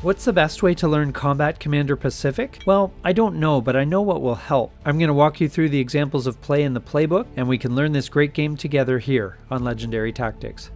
What's the best way to learn Combat Commander Pacific? Well, I don't know, but I know what will help. I'm going to walk you through the examples of play in the playbook, and we can learn this great game together here on Legendary Tactics.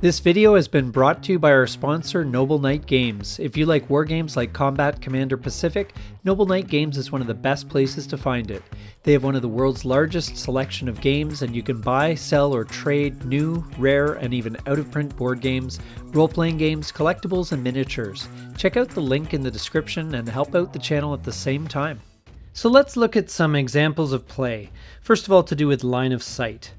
This video has been brought to you by our sponsor, Noble Knight Games. If you like war games like Combat Commander Pacific, Noble Knight Games is one of the best places to find it. They have one of the world's largest selection of games, and you can buy, sell, or trade new, rare, and even out-of-print board games, role-playing games, collectibles, and miniatures. Check out the link in the description and help out the channel at the same time. So let's look at some examples of play. First of all, to do with line of sight.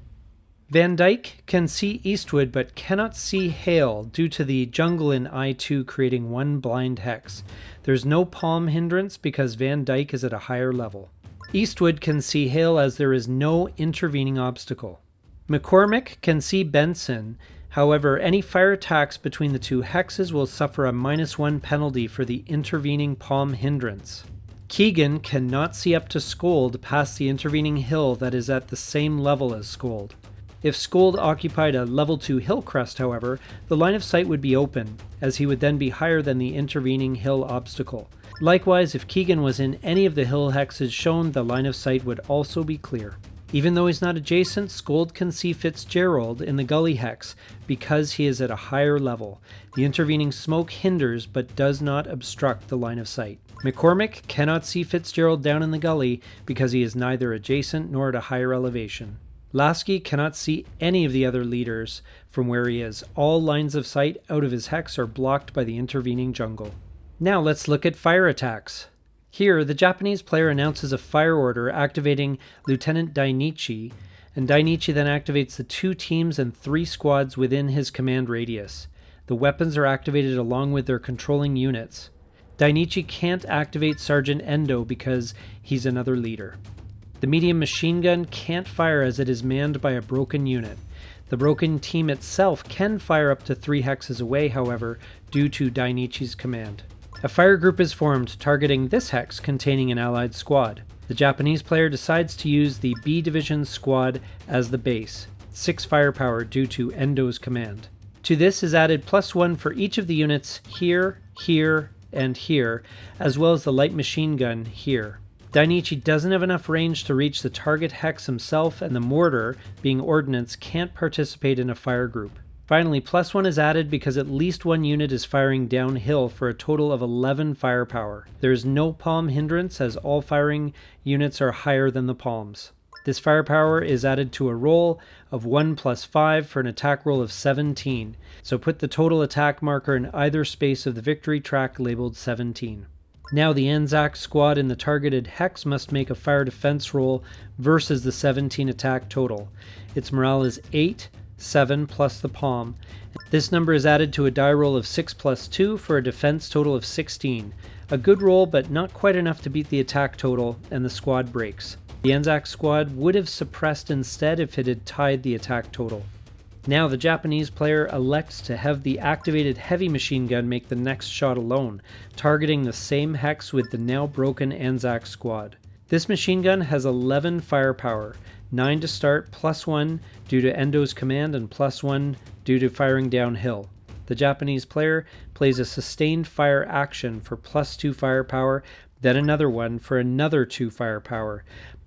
Van Dyke can see eastward but cannot see Hale due to the jungle in I2 creating one blind hex. There's no palm hindrance because Van Dyke is at a higher level. Eastwood can see Hale as there is no intervening obstacle. McCormick can see Benson, however any fire attacks between the two hexes will suffer a -1 penalty for the intervening palm hindrance. Keegan cannot see up to Scold past the intervening hill that is at the same level as Scold. If Scold occupied a level 2 hill crest, however, the line of sight would be open, as he would then be higher than the intervening hill obstacle. Likewise, if Keegan was in any of the hill hexes shown, the line of sight would also be clear. Even though he's not adjacent, Scold can see Fitzgerald in the gully hex because he is at a higher level. The intervening smoke hinders but does not obstruct the line of sight. McCormick cannot see Fitzgerald down in the gully because he is neither adjacent nor at a higher elevation. Lasky cannot see any of the other leaders from where he is. All lines of sight out of his hex are blocked by the intervening jungle. Now let's look at fire attacks. Here, the Japanese player announces a fire order activating Lieutenant Dainichi, and Dainichi then activates the 2 teams and 3 squads within his command radius. The weapons are activated along with their controlling units. Dainichi can't activate Sergeant Endo because he's another leader. The medium machine gun can't fire as it is manned by a broken unit. The broken team itself can fire up to 3 hexes away, however, due to Dainichi's command. A fire group is formed targeting this hex containing an allied squad. The Japanese player decides to use the B Division squad as the base, 6 firepower due to Endo's command. To this is added +1 for each of the units here, here, and here, as well as the light machine gun here. Dainichi doesn't have enough range to reach the target hex himself, and the mortar, being ordnance, can't participate in a fire group. Finally, +1 is added because at least 1 unit is firing downhill for a total of 11 firepower. There is no palm hindrance as all firing units are higher than the palms. This firepower is added to a roll of 1 + 5 for an attack roll of 17, so put the total attack marker in either space of the victory track labeled 17. Now the ANZAC squad in the targeted hex must make a fire defense roll versus the 17 attack total. Its morale is 8, 7 plus the palm. This number is added to a die roll of 6 + 2 for a defense total of 16. A good roll, but not quite enough to beat the attack total, and the squad breaks. The ANZAC squad would have suppressed instead if it had tied the attack total. Now the Japanese player elects to have the activated heavy machine gun make the next shot alone, targeting the same hex with the now broken ANZAC squad. This machine gun has 11 firepower, 9 to start, +1 due to Endo's command and +1 due to firing downhill. The Japanese player plays a sustained fire action for +2 firepower, then another one for another 2 firepower.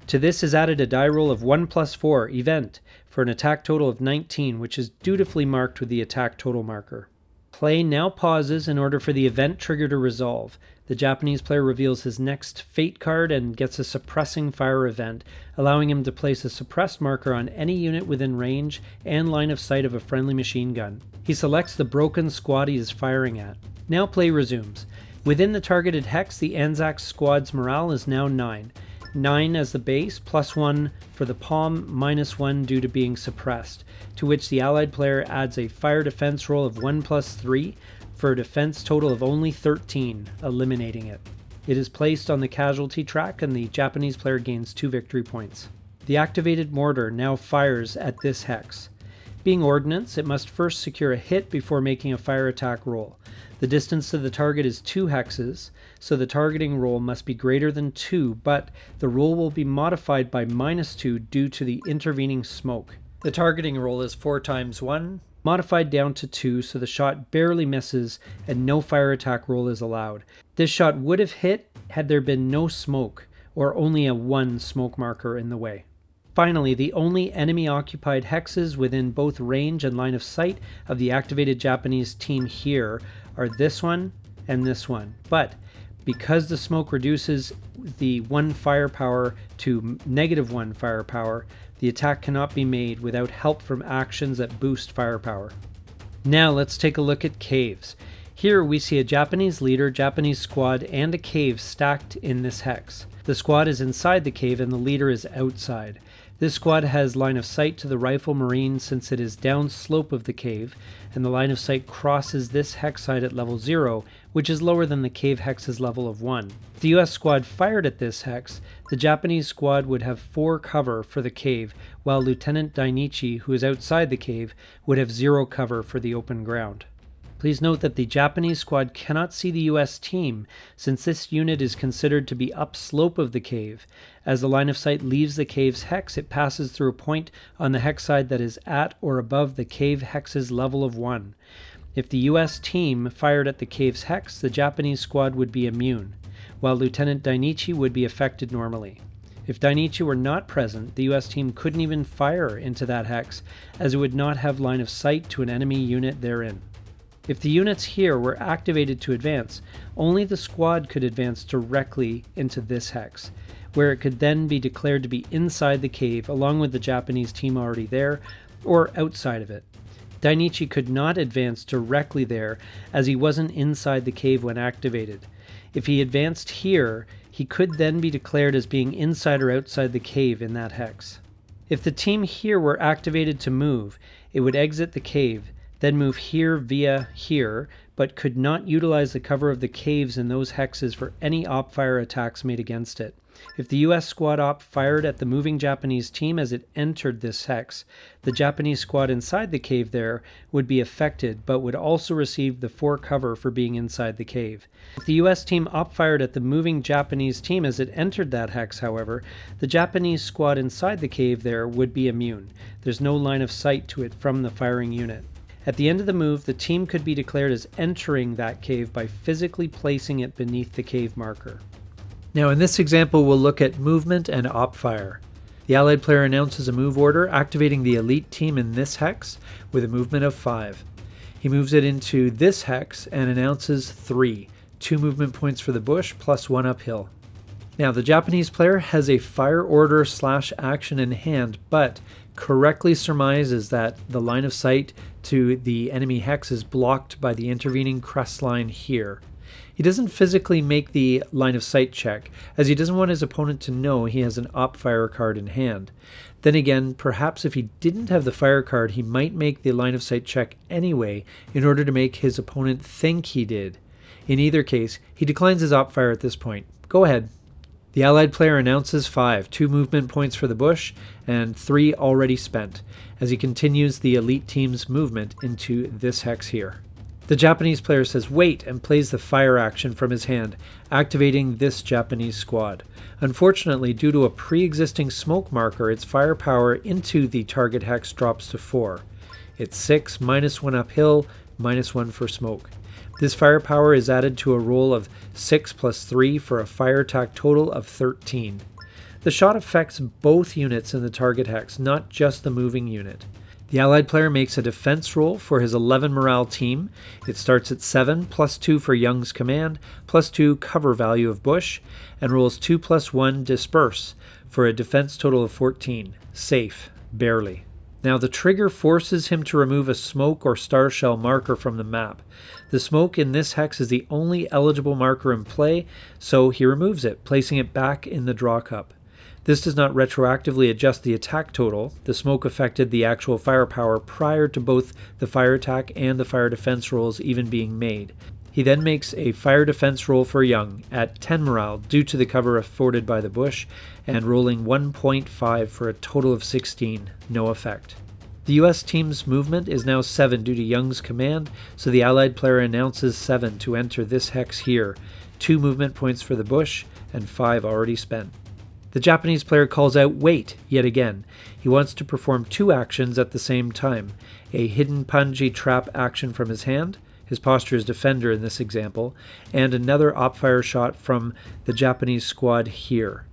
To this is added a die roll of 1 + 4, event, for an attack total of 19, which is dutifully marked with the attack total marker. Play now pauses in order for the event trigger to resolve. The Japanese player reveals his next fate card and gets a suppressing fire event, allowing him to place a suppressed marker on any unit within range and line of sight of a friendly machine gun. He selects the broken squad he is firing at. Now play resumes. Within the targeted hex, the ANZAC squad's morale is now 9. 9 as the base, +1 for the palm, -1 due to being suppressed, to which the allied player adds a fire defense roll of 1 + 3 for a defense total of only 13, eliminating it. It is placed on the casualty track and the Japanese player gains 2 victory points. The activated mortar now fires at this hex. Being ordnance, it must first secure a hit before making a fire attack roll. The distance to the target is 2 hexes, so the targeting roll must be greater than 2, but the roll will be modified by -2 due to the intervening smoke. The targeting roll is 4 times 1, modified down to 2, so the shot barely misses and no fire attack roll is allowed. This shot would have hit had there been no smoke, or only a 1 smoke marker in the way. Finally, the only enemy-occupied hexes within both range and line of sight of the activated Japanese team here are this one and this one. But because the smoke reduces the 1 firepower to -1 firepower, the attack cannot be made without help from actions that boost firepower. Now let's take a look at caves. Here we see a Japanese leader, Japanese squad, and a cave stacked in this hex. The squad is inside the cave and the leader is outside. This squad has line of sight to the rifle marine since it is down slope of the cave, and the line of sight crosses this hex side at level 0, which is lower than the cave hex's level of 1. If the US squad fired at this hex, the Japanese squad would have 4 cover for the cave, while Lieutenant Dainichi, who is outside the cave, would have 0 cover for the open ground. Please note that the Japanese squad cannot see the US team, since this unit is considered to be upslope of the cave. As the line of sight leaves the cave's hex, it passes through a point on the hex side that is at or above the cave hex's level of 1. If the US team fired at the cave's hex, the Japanese squad would be immune, while Lieutenant Dainichi would be affected normally. If Dainichi were not present, the US team couldn't even fire into that hex, as it would not have line of sight to an enemy unit therein. If the units here were activated to advance, only the squad could advance directly into this hex, where it could then be declared to be inside the cave along with the Japanese team already there, or outside of it. Dainichi could not advance directly there as he wasn't inside the cave when activated. If he advanced here, he could then be declared as being inside or outside the cave in that hex. If the team here were activated to move, it would exit the cave, then move here via here, but could not utilize the cover of the caves in those hexes for any op fire attacks made against it. If the US squad op fired at the moving Japanese team as it entered this hex, the Japanese squad inside the cave there would be affected, but would also receive the 4 cover for being inside the cave. If the US team op fired at the moving Japanese team as it entered that hex, however, the Japanese squad inside the cave there would be immune. There's no line of sight to it from the firing unit. At the end of the move, the team could be declared as entering that cave by physically placing it beneath the cave marker. Now in this example, we'll look at movement and op fire. The allied player announces a move order, activating the elite team in this hex with a movement of 5. He moves it into this hex and announces 3, 2 movement points for the bush plus 1 uphill. Now the Japanese player has a fire order / action in hand, but correctly surmises that the line of sight to the enemy hex is blocked by the intervening crest line here. He doesn't physically make the line of sight check, as he doesn't want his opponent to know he has an op fire card in hand. Then again, perhaps if he didn't have the fire card, he might make the line of sight check anyway in order to make his opponent think he did. In either case, he declines his op fire at this point. Go ahead. The allied player announces 5, 2 movement points for the bush, and 3 already spent, as he continues the elite team's movement into this hex here. The Japanese player says wait and plays the fire action from his hand, activating this Japanese squad. Unfortunately, due to a pre-existing smoke marker, its firepower into the target hex drops to 4. It's 6, -1 uphill, -1 for smoke. This firepower is added to a roll of 6 plus 3 for a fire attack total of 13. The shot affects both units in the target hex, not just the moving unit. The allied player makes a defense roll for his 11 morale team. It starts at 7 plus 2 for Young's command, plus 2 cover value of bush, and rolls 2 plus 1 disperse for a defense total of 14. Safe, barely. Now the trigger forces him to remove a smoke or star shell marker from the map. The smoke in this hex is the only eligible marker in play, so he removes it, placing it back in the draw cup. This does not retroactively adjust the attack total. The smoke affected the actual firepower prior to both the fire attack and the fire defense rolls even being made. He then makes a fire defense roll for Young at 10 morale due to the cover afforded by the bush, and rolling 1.5 for a total of 16, no effect. The US team's movement is now 7 due to Young's command, so the Allied player announces 7 to enter this hex here, 2 movement points for the bush, and 5 already spent. The Japanese player calls out wait yet again. He wants to perform 2 actions at the same time, a hidden punji trap action from his hand, his posture is defender in this example, and another op-fire shot from the Japanese squad here.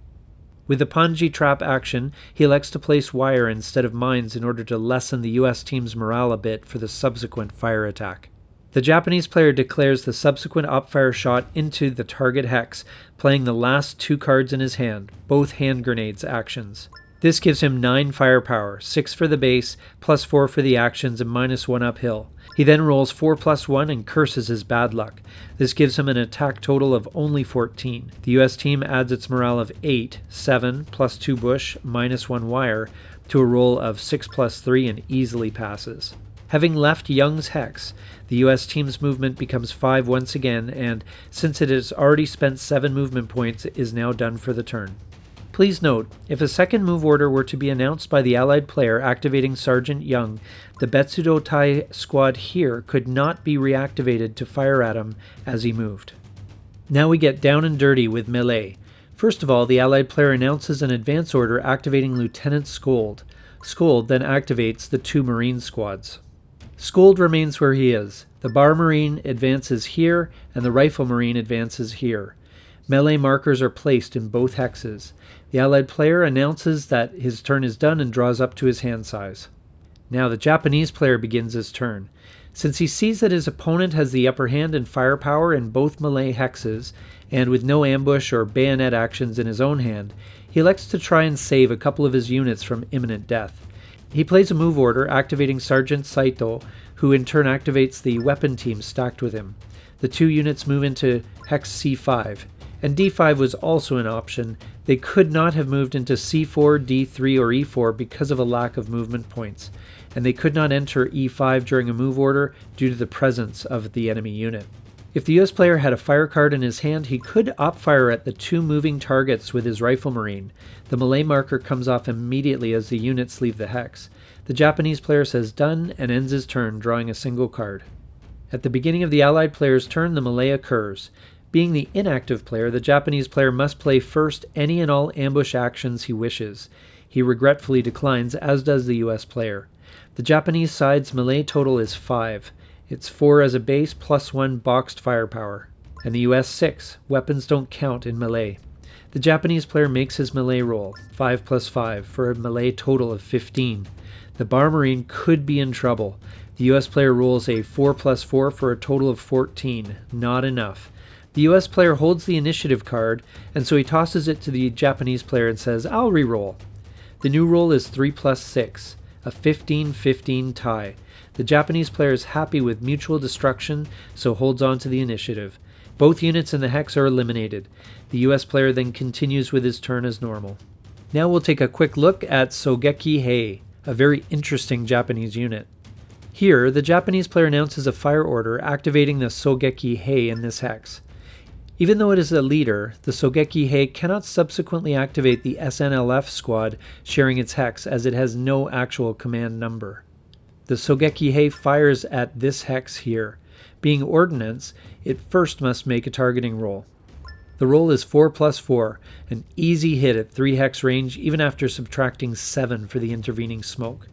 With the punji trap action, he elects to place wire instead of mines in order to lessen the US team's morale a bit for the subsequent fire attack. The Japanese player declares the subsequent op-fire shot into the target hex, playing the last 2 cards in his hand, both hand grenades actions. This gives him 9 firepower, 6 for the base, plus 4 for the actions, and minus 1 uphill. He then rolls 4+1 and curses his bad luck. This gives him an attack total of only 14. The US team adds its morale of 8, 7, plus 2 bush, minus 1 wire, to a roll of 6+3 and easily passes. Having left Young's hex, the US team's movement becomes 5 once again, and since it has already spent 7 movement points, it is now done for the turn. Please note, if a second move order were to be announced by the Allied player activating Sergeant Young, the Betsudotai squad here could not be reactivated to fire at him as he moved. Now we get down and dirty with melee. First of all, the Allied player announces an advance order activating Lieutenant Scold. Scold then activates the 2 Marine squads. Scold remains where he is. The Bar Marine advances here, and the Rifle Marine advances here. Melee markers are placed in both hexes. The Allied player announces that his turn is done and draws up to his hand size. Now the Japanese player begins his turn. Since he sees that his opponent has the upper hand in firepower in both melee hexes, and with no ambush or bayonet actions in his own hand, he elects to try and save a couple of his units from imminent death. He plays a move order activating Sergeant Saito, who in turn activates the weapon team stacked with him. The 2 units move into hex C5. And D5 was also an option. They could not have moved into C4, D3, or E4 because of a lack of movement points, and they could not enter E5 during a move order due to the presence of the enemy unit. If the US player had a fire card in his hand, he could op-fire at the 2 moving targets with his Rifle Marine. The melee marker comes off immediately as the units leave the hex. The Japanese player says done and ends his turn, drawing a single card. At the beginning of the Allied player's turn, the melee occurs. Being the inactive player, the Japanese player must play first any and all ambush actions he wishes. He regretfully declines, as does the US player. The Japanese side's melee total is 5. It's 4 as a base plus 1 boxed firepower. And the US 6. Weapons don't count in melee. The Japanese player makes his melee roll, 5+5, for a melee total of 15. The Bar Marine could be in trouble. The US player rolls a 4+4 for a total of 14. Not enough. The US player holds the initiative card, and so he tosses it to the Japanese player and says, I'll re-roll. The new roll is 3+6, a 15-15 tie. The Japanese player is happy with mutual destruction, so holds on to the initiative. Both units in the hex are eliminated. The US player then continues with his turn as normal. Now we'll take a quick look at Sogeki Hei, a very interesting Japanese unit. Here, the Japanese player announces a fire order activating the Sogeki Hei in this hex. Even though it is a leader, the Sogeki Hei cannot subsequently activate the SNLF squad sharing its hex as it has no actual command number. The Sogeki Hei fires at this hex here. Being ordnance, it first must make a targeting roll. The roll is 4+4, an easy hit at 3 hex range even after subtracting 7 for the intervening smoke.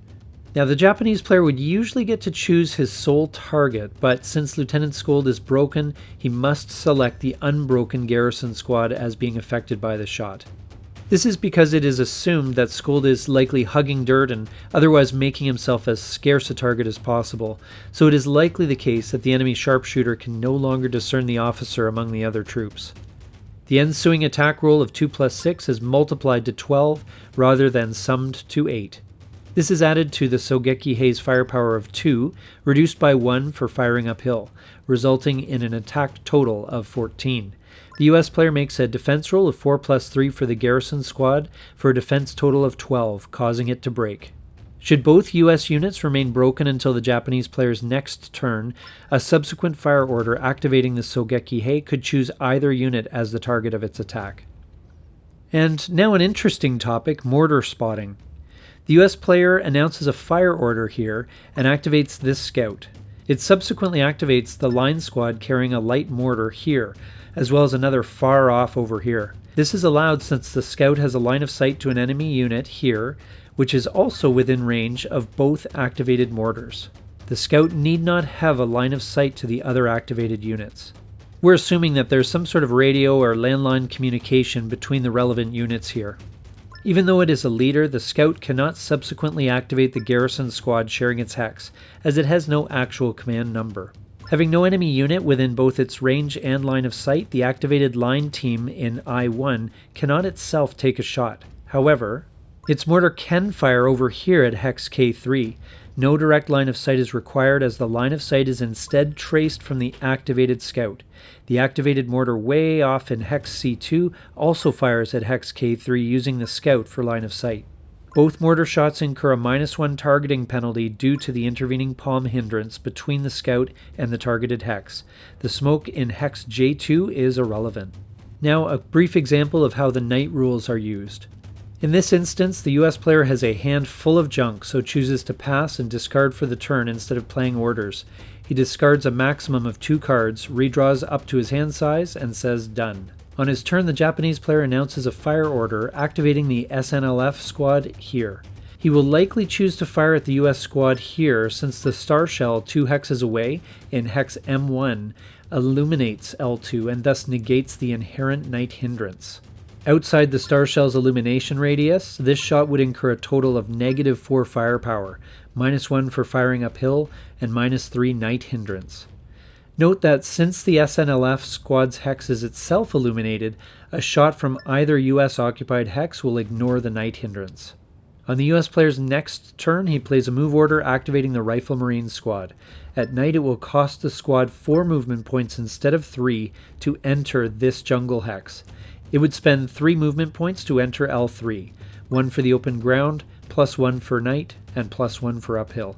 Now the Japanese player would usually get to choose his sole target, but since Lieutenant Scold is broken, he must select the unbroken garrison squad as being affected by the shot. This is because it is assumed that Scold is likely hugging dirt and otherwise making himself as scarce a target as possible, so it is likely the case that the enemy sharpshooter can no longer discern the officer among the other troops. The ensuing attack roll of 2+6 is multiplied to 12 rather than summed to 8. This is added to the Sogeki Hei's firepower of 2, reduced by 1 for firing uphill, resulting in an attack total of 14. The US player makes a defense roll of 4+3 for the garrison squad for a defense total of 12, causing it to break. Should both US units remain broken until the Japanese player's next turn, a subsequent fire order activating the Sogeki Hei could choose either unit as the target of its attack. And now an interesting topic, mortar spotting. The US player announces a fire order here and activates this scout. It subsequently activates the line squad carrying a light mortar here, as well as another far off over here. This is allowed since the scout has a line of sight to an enemy unit here, which is also within range of both activated mortars. The scout need not have a line of sight to the other activated units. We're assuming that there's some sort of radio or landline communication between the relevant units here. Even though it is a leader, the scout cannot subsequently activate the garrison squad sharing its hex, as it has no actual command number. Having no enemy unit within both its range and line of sight, the activated line team in I-1 cannot itself take a shot. However, its mortar can fire over here at hex K3. No direct line of sight is required as the line of sight is instead traced from the activated scout. The activated mortar way off in hex C2 also fires at hex K3 using the scout for line of sight. Both mortar shots incur a -1 targeting penalty due to the intervening palm hindrance between the scout and the targeted hex. The smoke in hex J2 is irrelevant. Now a brief example of how the knight rules are used. In this instance, the US player has a hand full of junk, so chooses to pass and discard for the turn instead of playing orders. He discards a maximum of 2 cards, redraws up to his hand size, and says done. On his turn, the Japanese player announces a fire order, activating the SNLF squad here. He will likely choose to fire at the US squad here since the star shell 2 hexes away in hex M1 illuminates L2 and thus negates the inherent knight hindrance. Outside the star shell's illumination radius, this shot would incur a total of -4 firepower, -1 for firing uphill, and -3 knight hindrance. Note that since the SNLF squad's hex is itself illuminated, a shot from either US occupied hex will ignore the knight hindrance. On the US player's next turn, he plays a move order activating the Rifle Marine squad. At night, it will cost the squad 4 movement points instead of 3 to enter this jungle hex. It would spend 3 movement points to enter L3, 1 for the open ground, +1 for night, and +1 for uphill.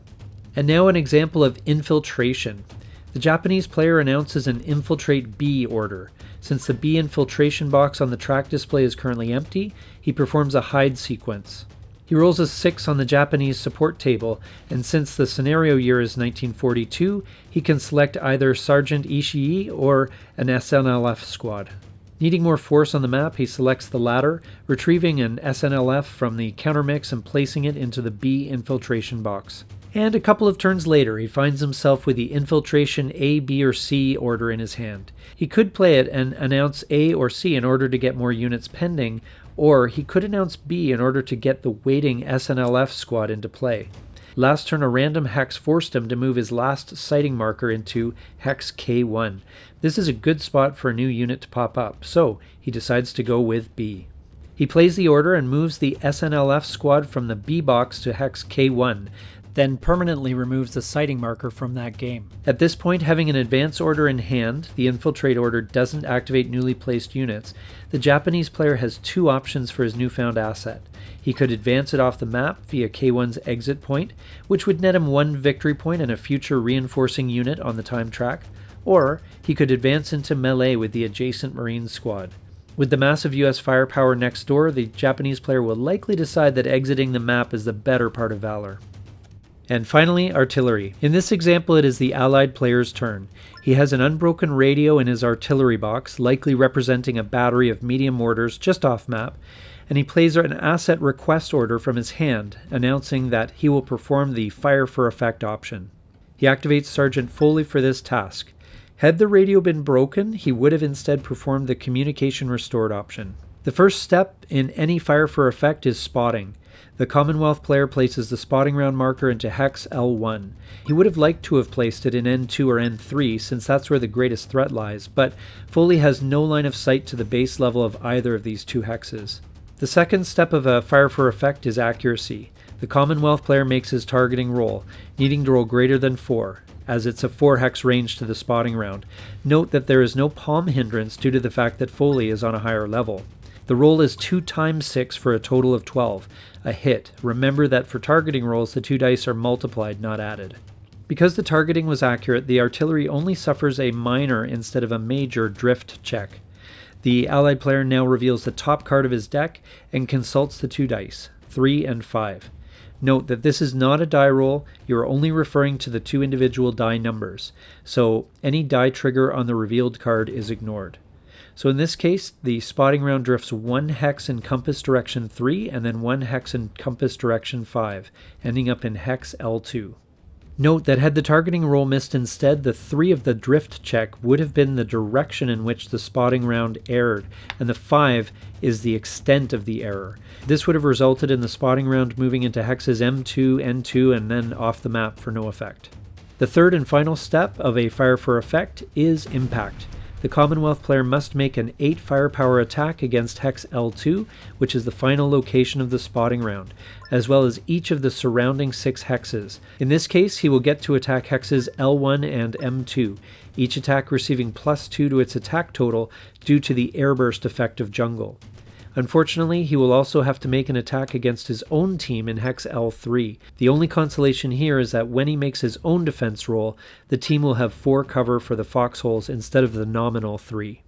And now an example of infiltration. The Japanese player announces an Infiltrate B order. Since the B infiltration box on the track display is currently empty, he performs a hide sequence. He rolls a 6 on the Japanese support table, and since the scenario year is 1942, he can select either Sergeant Ishii or an SNLF squad. Needing more force on the map, he selects the latter, retrieving an SNLF from the countermix and placing it into the B infiltration box. And a couple of turns later, he finds himself with the Infiltration A, B, or C order in his hand. He could play it and announce A or C in order to get more units pending, or he could announce B in order to get the waiting SNLF squad into play. Last turn, a random hex forced him to move his last sighting marker into hex K1. This is a good spot for a new unit to pop up, so he decides to go with B. He plays the order and moves the SNLF squad from the B box to hex K1, then permanently removes the sighting marker from that game. At this point, having an advance order in hand, the infiltrate order doesn't activate newly placed units. The Japanese player has 2 options for his newfound asset. He could advance it off the map via K1's exit point, which would net him 1 victory point and a future reinforcing unit on the time track, or he could advance into melee with the adjacent Marine squad. With the massive US firepower next door, the Japanese player will likely decide that exiting the map is the better part of valor. And finally, artillery. In this example, it is the Allied player's turn. He has an unbroken radio in his artillery box, likely representing a battery of medium mortars just off map, and he plays an asset request order from his hand, announcing that he will perform the fire for effect option. He activates Sergeant Foley for this task. Had the radio been broken, he would have instead performed the communication restored option. The first step in any fire for effect is spotting. The Commonwealth player places the spotting round marker into hex L1. He would have liked to have placed it in N2 or N3 since that's where the greatest threat lies, but Foley has no line of sight to the base level of either of these 2 hexes. The second step of a fire for effect is accuracy. The Commonwealth player makes his targeting roll, needing to roll greater than 4, as it's a 4 hex range to the spotting round. Note that there is no palm hindrance due to the fact that Foley is on a higher level. The roll is 2 times 6 for a total of 12, a hit. Remember that for targeting rolls, the 2 dice are multiplied, not added. Because the targeting was accurate, the artillery only suffers a minor instead of a major drift check. The Allied player now reveals the top card of his deck and consults the 2 dice, 3 and 5. Note that this is not a die roll, you are only referring to the 2 individual die numbers, so any die trigger on the revealed card is ignored. So in this case, the spotting round drifts 1 hex in compass direction 3 and then 1 hex in compass direction 5, ending up in hex L2. Note that had the targeting roll missed instead, the 3 of the drift check would have been the direction in which the spotting round erred, and the 5 is the extent of the error. This would have resulted in the spotting round moving into hexes M2, N2, and then off the map for no effect. The third and final step of a fire for effect is impact. The Commonwealth player must make an 8 firepower attack against hex L2, which is the final location of the spotting round, as well as each of the surrounding 6 hexes. In this case, he will get to attack hexes L1 and M2, each attack receiving +2 to its attack total due to the airburst effect of jungle. Unfortunately, he will also have to make an attack against his own team in hex L3. The only consolation here is that when he makes his own defense roll, the team will have 4 cover for the foxholes instead of the nominal 3.